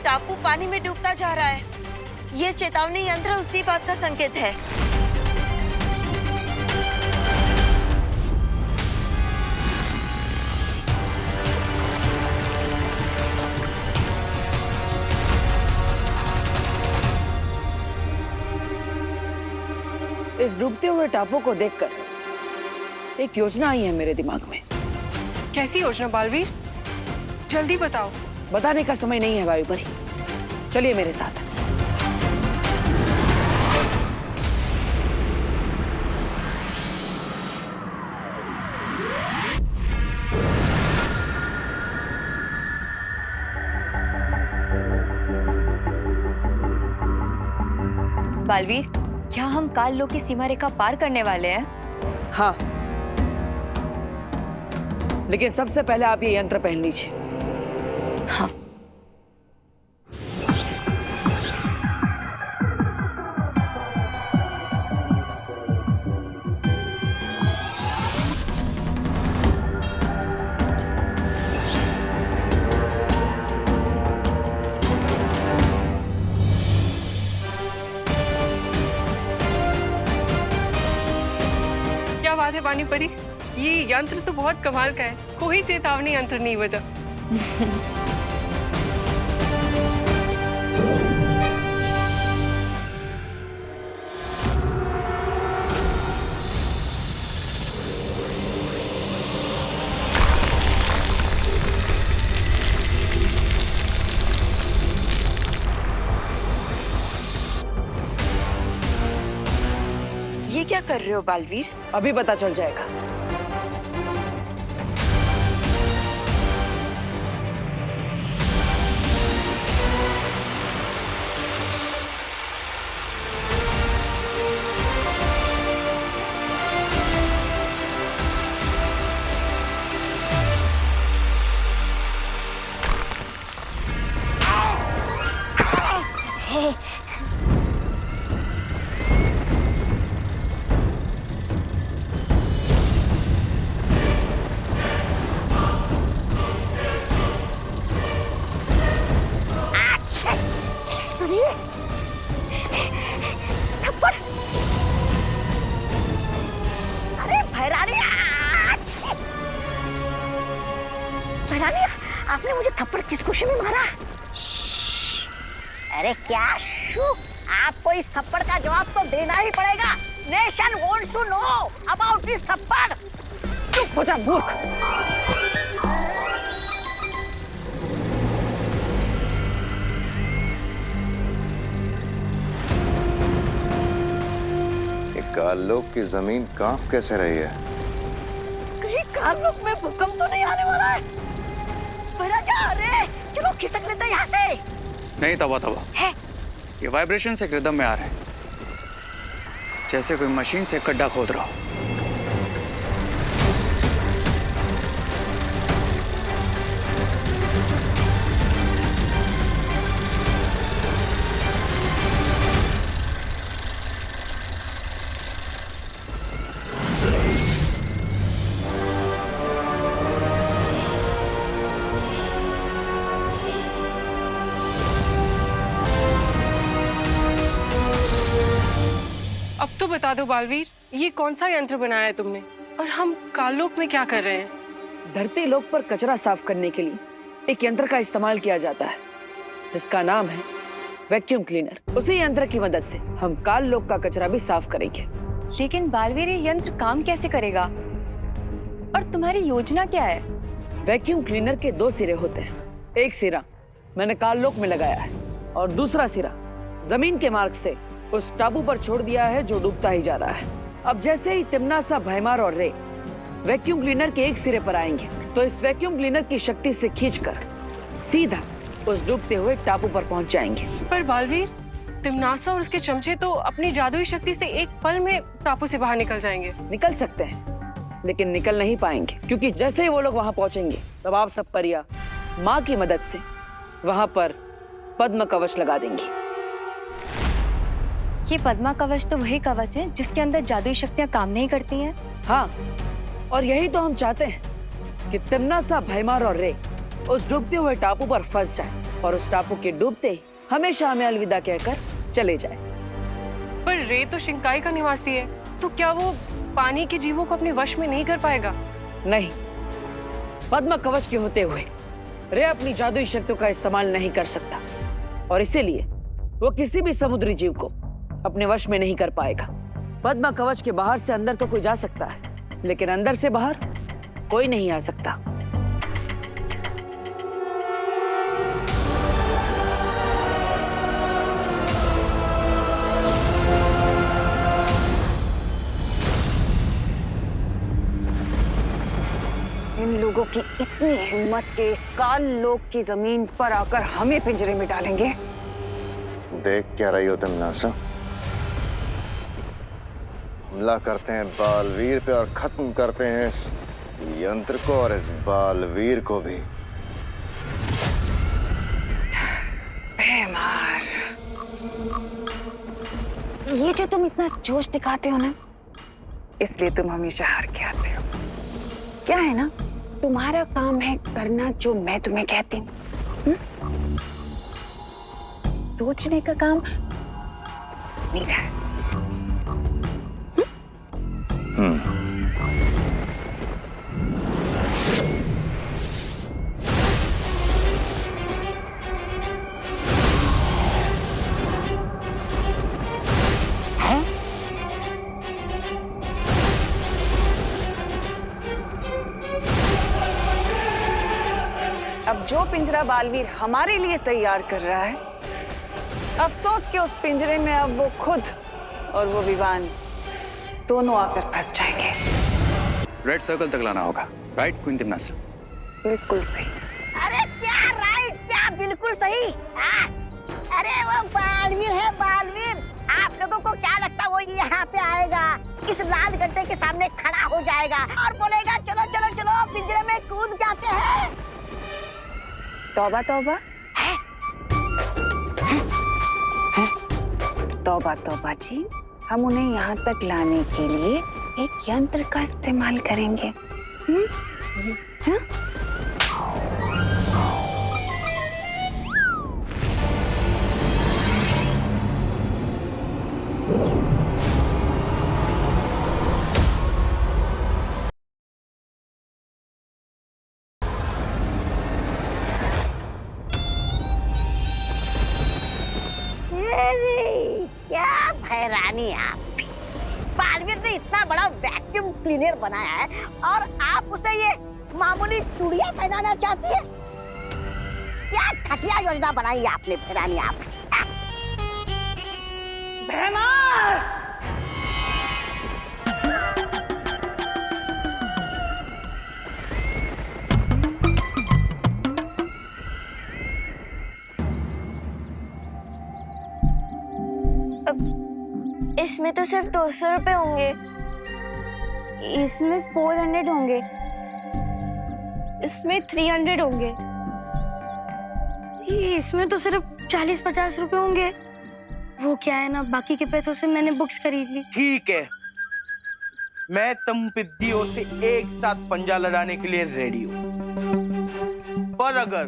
टापू पानी में डूबता जा रहा है। ये चेतावनी यंत्र उसी बात का संकेत है। इस डूबते हुए टापू को देखकर एक योजना आई है मेरे दिमाग में। कैसी योजना बालवीर? जल्दी बताओ। बताने का समय नहीं है वायुपरी, चलिए मेरे साथ। बालवीर, क्या हम काल लोक की सीमा रेखा पार करने वाले हैं? हाँ, लेकिन सबसे पहले आप ये यंत्र पहन लीजिए। हाँ। क्या बात है पानी परी, ये यंत्र तो बहुत कमाल का है। कोई चेतावनी यंत्र नहीं बजा। ये क्या कर रहे हो बालवीर? अभी पता चल जाएगा। थप्पड़! अरे भैरानी! भैरानी, आपने मुझे थप्पड़ किस खुशी में मारा? अरे क्या शू? आपको इस थप्पड़ का जवाब तो देना ही पड़ेगा। Nation wants to know about this थप्पड़। चुप हो जा मूर्ख। काललोक की जमीन कांप कैसे रही है? कहीं काललोक में भूकंप तो नहीं आने वाला है? अरे चलो खिसक लेते हैं यहाँ से। नहीं तवा है? ये वाइब्रेशन एक रिदम में आ रहे हैं, जैसे कोई मशीन से गड्ढा खोद रहा हो। अब तो बता दो बालवीर, ये कौन सा यंत्र बनाया है तुमने और हम काललोक में क्या कर रहे हैं? धरती लोक पर कचरा साफ करने के लिए एक यंत्र का इस्तेमाल किया जाता है जिसका नाम है वैक्यूम क्लीनर। उसी यंत्र की मदद से हम काल लोक का कचरा भी साफ करेंगे। लेकिन बालवीर, ये यंत्र काम कैसे करेगा और तुम्हारी योजना क्या है? वैक्यूम क्लीनर के दो सिरे होते हैं। एक सिरा मैंने काल लोक में लगाया है और दूसरा सिरा जमीन के मार्ग से उस टापू पर छोड़ दिया है जो डूबता ही जा रहा है। अब जैसे ही तिम्नासा, भैमार और रे वैक्यूम क्लीनर के एक सिरे पर आएंगे तो इस वैक्यूम क्लीनर की शक्ति से खींचकर सीधा उस डूबते हुए टापू पर पहुंच जाएंगे। पर बालवीर, तिम्नासा और उसके चमचे तो अपनी जादुई शक्ति से एक पल में टापू से बाहर निकल जाएंगे। निकल सकते हैं लेकिन निकल नहीं पाएंगे, क्योंकि जैसे ही वो लोग वहां पहुंचेंगे तब आप सब परिया माँ की मदद से वहां पर पद्म कवच लगा देंगी। ये पद्मा कवच तो वही कवच है जिसके अंदर जादुई शक्तियां काम नहीं करती हैं। हाँ, और यही तो हम चाहते हैं कि तिम्नासा, भैमार और रे उस डूबते हुए टापू पर फंस जाए और उस टापू के डूबते ही हमेशा हमें अलविदा कहकर चले जाए। पर रे तो शिंकाई का निवासी है, तो क्या वो पानी के जीवों को अपने वश में नहीं कर पाएगा? नहीं, पद्म कवच के होते हुए रे अपनी जादुई शक्तियों का इस्तेमाल नहीं कर सकता और इसीलिए वो किसी भी समुद्री जीव को अपने वश में नहीं कर पाएगा। पद्म कवच के बाहर से अंदर तो कोई जा सकता है, लेकिन अंदर से बाहर कोई नहीं आ सकता। इन लोगों की इतनी हिम्मत के काल लोक की जमीन पर आकर हमें पिंजरे में डालेंगे। देख क्या रही हो तुम नासा? हमला करते हैं बालवीर पे और खत्म करते हैं इस यंत्र को और इस बालवीर को भी। बेमार, ये जो तुम इतना जोश दिखाते हो ना, इसलिए तुम हमेशा हार के आते हो। क्या है ना, तुम्हारा काम है करना जो मैं तुम्हें कहती हूँ। सोचने का काम मेरा है। अब जो पिंजरा बालवीर हमारे लिए तैयार कर रहा है, अफसोस कि उस पिंजरे में अब वो खुद और वो विवान दोनों आकर फंस जाएंगे। रेड सर्कल तक लाना होगा, राइट क्वीन तिमनासा? बिल्कुल सही। अरे क्या राइट, क्या बिल्कुल सही। अरे वो बालवीर है, बालवीर। आप लोगों को क्या लगता वो यहाँ पे आएगा, इस लाल गड्ढे के सामने खड़ा हो जाएगा और बोलेगा चलो चलो चलो पिंजरे में कूद जाते हैं? तौबा तौबा, तौबा तौबा जी, हम उन्हें यहाँ तक लाने के लिए एक यंत्र का इस्तेमाल करेंगे। क्या भैरानी आप! बालवीर ने इतना बड़ा वैक्यूम क्लीनर बनाया है और आप उसे ये मामूली चूड़ियां पहनाना चाहती है? क्या घटिया योजना बनाई आपने भैरानी आप! इसमें तो सिर्फ 200 रुपए होंगे, इसमें 400 होंगे, इसमें 300 होंगे, इसमें तो सिर्फ 40-50 रुपए होंगे। वो क्या है ना, बाकी के पैसों से मैंने बुक्स खरीद ली। ठीक है, मैं तुम पिद्दियों से एक साथ पंजा लड़ाने के लिए रेडी हूँ, पर अगर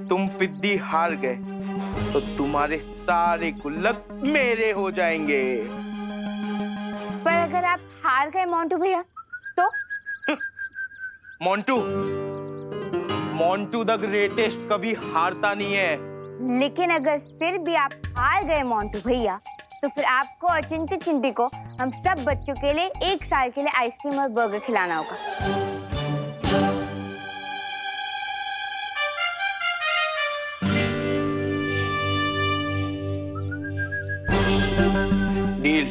तुम पिद्दी हार गए तो तुम्हारे सारे गुल्लक मेरे हो जाएंगे। पर अगर आप हार गए मोंटू भैया तो? मोंटू द ग्रेटेस्ट कभी हारता नहीं है। लेकिन अगर फिर भी आप हार गए मोंटू भैया, तो फिर आपको और चिंटी चिंटी को हम सब बच्चों के लिए 1 साल के लिए आइसक्रीम और बर्गर खिलाना होगा। डील।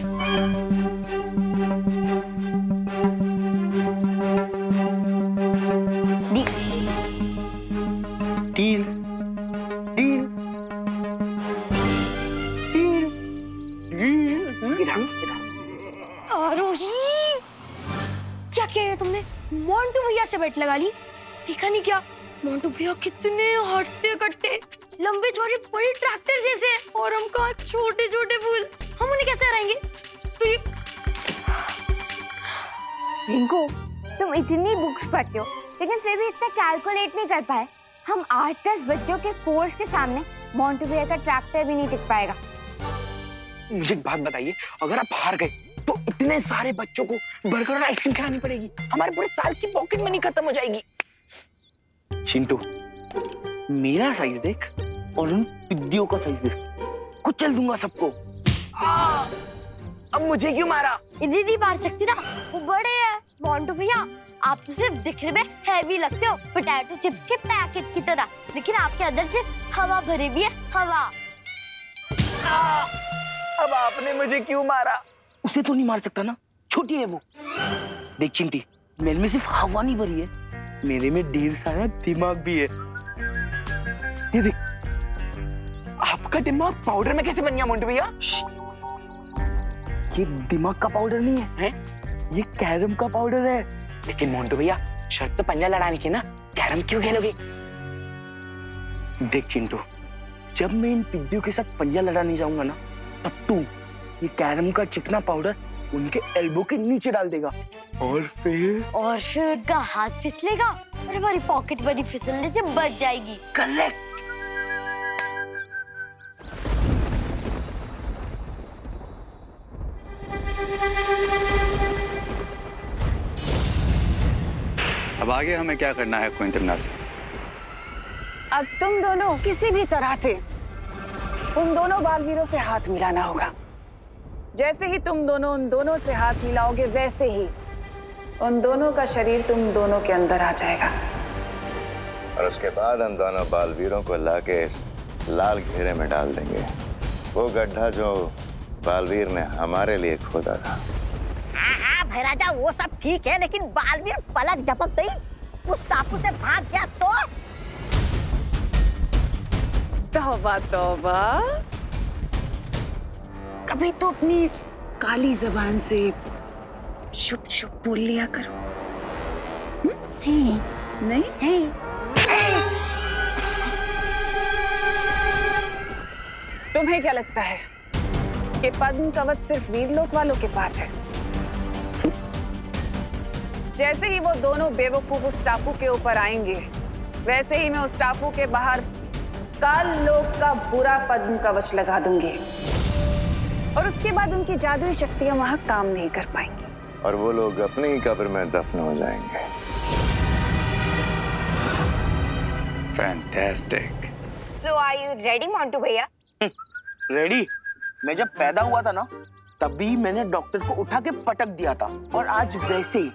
डील। डील। आरोही, क्या किया है तुमने? मोंटू भैया से बेट लगा ली? देखा नहीं क्या? मोंटू भैया कितने हट्टे कट्टे, लंबे चौड़े बड़े ट्रैक्टर जैसे, और हम कहाँ छोटे छोटे फूल, हम उन्हें कैसे हराएंगे? तो ये रिंकू, तुम इतनी बुक्स पढ़ते हो लेकिन फिर भी इतना कैलकुलेट नहीं कर पाए। हम 8-10 बच्चों के फोर्स के सामने मोंटू भैया का ट्रैक्टर भी नहीं टिक पाएगा। मुझे एक बात बताइए, अगर आप हार गए तो इतने सारे बच्चों को बर्गर और आइसक्रीम खिलानी पड़ेगी, हमारे पूरे साल की पॉकेट मनी खत्म हो जाएगी। चिंटू, मेरा साइज देख और उन पिद्दियों का साइज देख, कुचल दूंगा सबको। अब मुझे क्यों मारा? इन्हें नहीं मार सकती ना, वो बड़े हैं। मोंटू भैया आप तो सिर्फ दिखने में हैवी लगते हो, पोटैटो चिप्स के पैकेट की तरह, लेकिन आपके अंदर से हवा भरी भी है, हवा। अब आपने मुझे क्यों मारा? उसे तो नहीं मार सकता ना, छोटी है वो। देख चिंटी, मेरे में सिर्फ हवा नहीं भरी है, मेरे में ढेर सारा दिमाग भी है। ये देख, आपका दिमाग पाउडर में कैसे बन गया मोंटू भैया? ये दिमाग का पाउडर नहीं है, ये कैरम का पाउडर है। लेकिन मोंटू भैया, शर्त तो पंजा लड़ाने की ना, कैरम क्यों खेलोगे? देख चिंटू, जब मैं इन पिद्दियों के साथ पंजा लड़ाने जाऊंगा ना, तब तू ये कैरम का चिकना पाउडर उनके एल्बो के नीचे डाल देगा और फिर उनका हाथ फिसलेगा और हमारी पॉकेट मनी फिसलने से बच जाएगी। करेक्ट। अब आगे हमें क्या करना है क्विंटन से? अब तुम दोनों किसी भी तरह से उन दोनों बालवीरों से हाथ मिलाना होगा। जैसे ही तुम दोनों उन दोनों से हाथ मिलाओगे, वैसे ही उन दोनों का शरीर तुम दोनों के अंदर आ जाएगा। और उसके बाद हम दोनों बालवीरों को लाके इस लाल घेरे में डाल देंगे, वो गड्ढा जो बालवीर ने हमारे लिए खोदा था। हाँ भैराजा, वो सब ठीक है, लेकिन बालवीर पलक झपकते ही उस टापू से भाग गया तो? तौबा तौबा, कभी तो अपनी इस काली जबान से शुभ शुभ बोल लिया करो। नहीं? तुम्हें क्या लगता है कि पद्म कवच सिर्फ वीरलोक वालों के पास है? जैसे ही वो दोनों बेवकूफ उस टापू के ऊपर आएंगे, वैसे ही मैं उस टापू के बाहर काल लोक का बुरा पद्म कवच लगा दूंगी और उसके बाद उनकी जादुई शक्तियां वहां काम नहीं कर पाएंगी और वो लोग अपनी ही कब्र में दफन हो जाएंगे। Fantastic. So are you ready, Montu भैया? रेडी? मैं जब पैदा हुआ था ना, तभी मैंने डॉक्टर को उठा के पटक दिया था, और आज वैसे ही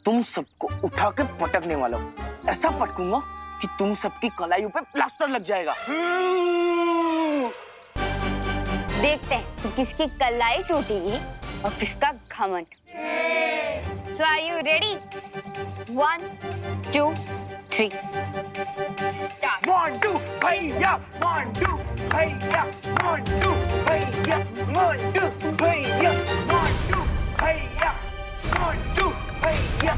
तुम सबको उठा के पटकने वाला हूँ। ऐसा पटकूंगा कि तुम सबकी कलाइयों पे प्लास्टर लग जाएगा। देखते हैं कि किसकी कलाई टूटेगी और किसका घमंड। So are you ready? 1, 2, 3. Start. Montu भैया, मोंटू भैया, मोंटू भैया, मोंटू भैया, मोंटू भैया, मोंटू भैया, मोंटू भैया,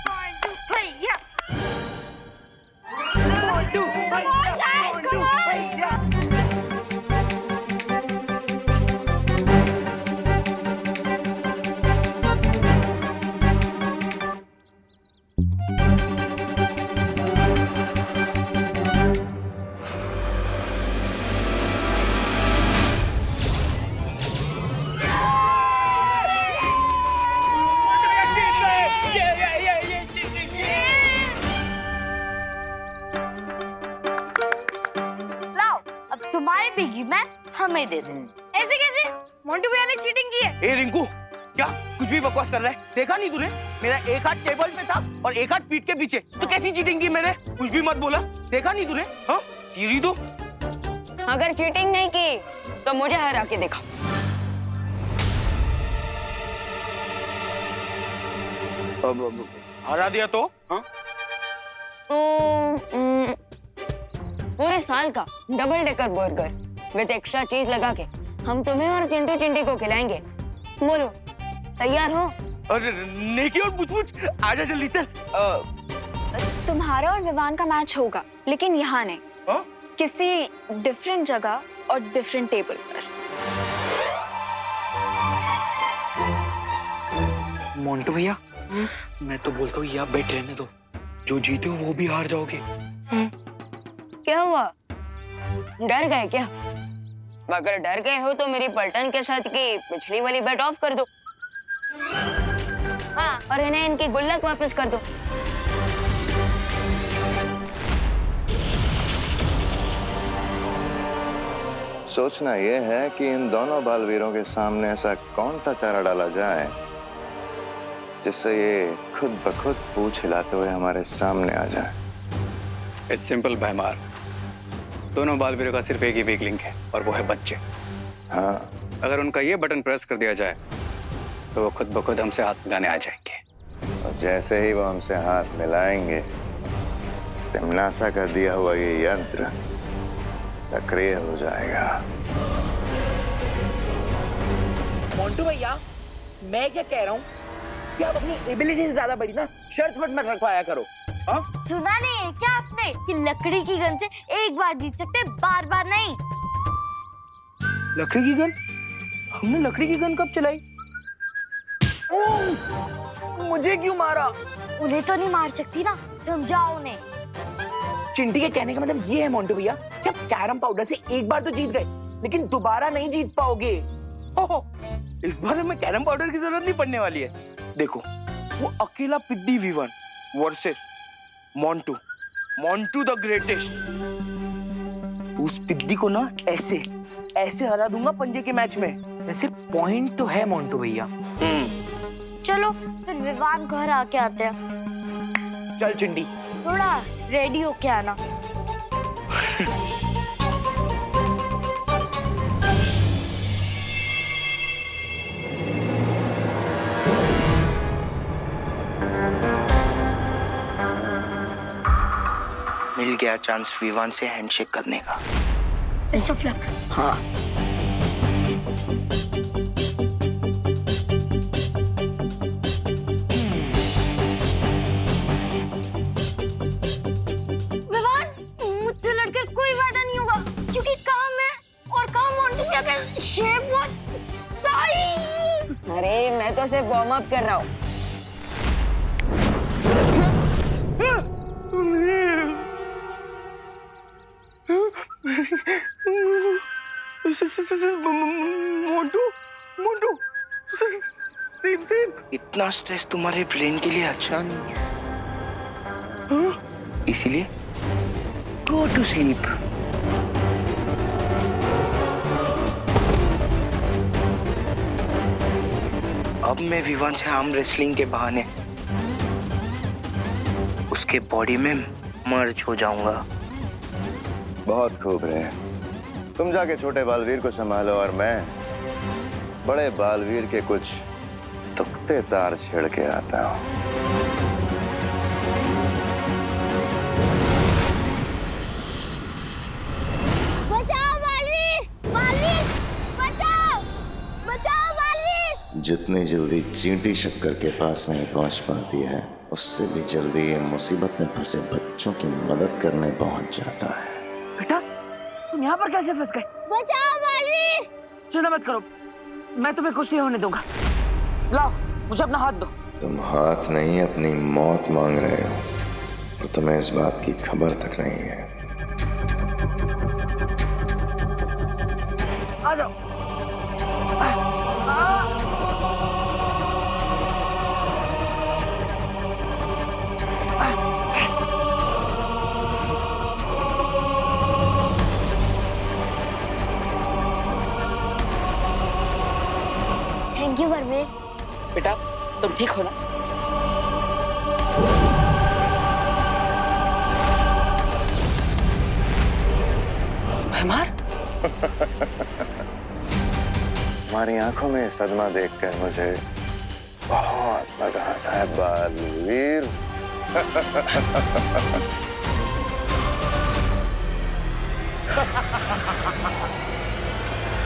मोंटू भैया। मोंटू भैया, मोंटू भैया। लाओ, अब तुम्हारी पिगी मैं हमें दे दो। ऐसे कैसे? मोंटू भैया ने चीटिंग की है। ए रिंकू, क्या कुछ भी बकवास कर रहा है? देखा नहीं तूने? मेरा एक हाथ टेबल पे था और एक हाथ पीठ के पीछे। तो कैसी चीटिंग की मैंने? कुछ भी मत बोला। देखा नहीं तूने? हाँ, सीरी दो। अगर चीटिंग नहीं की तो मुझे हरा के दिखा। हरा दिया तो? हाँ? पूरे साल का double decker burger with extra चीज लगा के हम तुम्हें और चिंटू चिंटी को खिलाएंगे। बोलो, तैयार हो? अरे नेकी और पूछ आजा जल्दी चल। तुम्हारा और विवान का मैच होगा, लेकिन यहाँ नहीं। हाँ? किसी डिफरेंट जगह और डिफरेंट टेबल पर। मोंटू भैया, मैं तो बोलता हूँ यहाँ बैठ रहने दो। जो जीते हो वो भी हार जाओगे। क्या हुआ, डर गए क्या? अगर डर गए हो तो मेरी पलटन के साथ की पिछली वाली बेट ऑफ कर दो। हाँ, और इन्हें इनकी गुल्लक वापस कर दो। सोचना यह है कि इन दोनों बालवीरों के सामने ऐसा कौन सा चारा डाला जाए जिससे ये खुद ब खुद पूंछ हिलाते हुए हमारे सामने आ जाए। इट्स सिंपल भैमार, दोनों बालवीरों का सिर्फ एक ही वीक लिंक है और वो है बच्चे। हाँ, अगर उनका ये बटन प्रेस कर दिया जाए तो वो खुद ब खुद हमसे हाथ मिलाने आ जाएंगे। और जैसे ही वो हमसे हाथ मिलाएंगे, तिमनासा का दिया हुआ ये यंत्र सक्रिय हो जाएगा। मोंटू भैया, मैं क्या कह रहा हूँ कि आप अपनी एबिलिटी से ज्यादा बड़ी ना शर्त मत रखवाया करो। हाँ? सुना नहीं है क्या आपने कि लकड़ी की गन से एक बार जीत सकते, बार बार नहीं। लकड़ी की गन? हमने लकड़ी की गन कब चलाई? मुझे क्यों मारा? उन्हें तो नहीं मार सकती ना, समझाओ उन्हें। चिंटी के कहने का मतलब ये है मोंटू भैया कि आप कैरम पाउडर से एक बार तो जीत गए, लेकिन दोबारा नहीं जीत पाओगे। ओहो, इस बार हमें कैरम पाउडर की जरूरत नहीं पड़ने वाली है। देखो, वो अकेला पिद्दी Vivan versus Montu, Montu the greatest. उस पिद्दी को ना ऐसे ऐसे हरा दूंगा पंजे के मैच में। वैसे पॉइंट तो है मोंटू भैया। चलो फिर विवान घर आके आते हैं। चल चिंटी, थोड़ा रेडी होके आना। मिल गया चांस विवान से हैंडशेक करने का। Best of luck. हाँ, विवान, मुझसे लड़कर कोई वादा नहीं होगा, क्योंकि काम है और काम मोंटू भैया का शेप बहुत सही। अरे मैं तो सिर्फ वार्म अप कर रहा हूँ। मोंटू, मोंटू, सेम। इतना स्ट्रेस तुम्हारे ब्रेन के लिए अच्छा नहीं है। हाँ? इसीलिए गो टू स्लीप। अब मैं विवान से आर्म रेसलिंग के बहाने उसके बॉडी में मर्ज हो जाऊंगा। बहुत खूब रहे। तुम जाके छोटे बालवीर को संभालो और मैं बड़े बालवीर के कुछ तुक्ते तार छेड़ के आता हूँ। बचाओ बालवीर, बालवीर, बचाओ, बचाओ बालवीर। जितनी जल्दी चींटी शक्कर के पास नहीं पहुंच पाती है, उससे भी जल्दी ये मुसीबत में फंसे बच्चों की मदद करने पहुंच जाता है। बेटा, तुम यहाँ पर कैसे फंस गए? बचाओ बालवीर। चिंता मत करो, मैं तुम्हें कुछ नहीं होने दूंगा। लाओ, मुझे अपना हाथ दो। तुम हाथ नहीं अपनी मौत मांग रहे हो, तो तुम्हें इस बात की खबर तक नहीं है। आ जाओ। Thank you Balveer. बेटा, तुम ठीक हो ना? भैमार? तुम्हारी आंखों में सदमा देखकर मुझे बहुत मजा आता है बालवीर।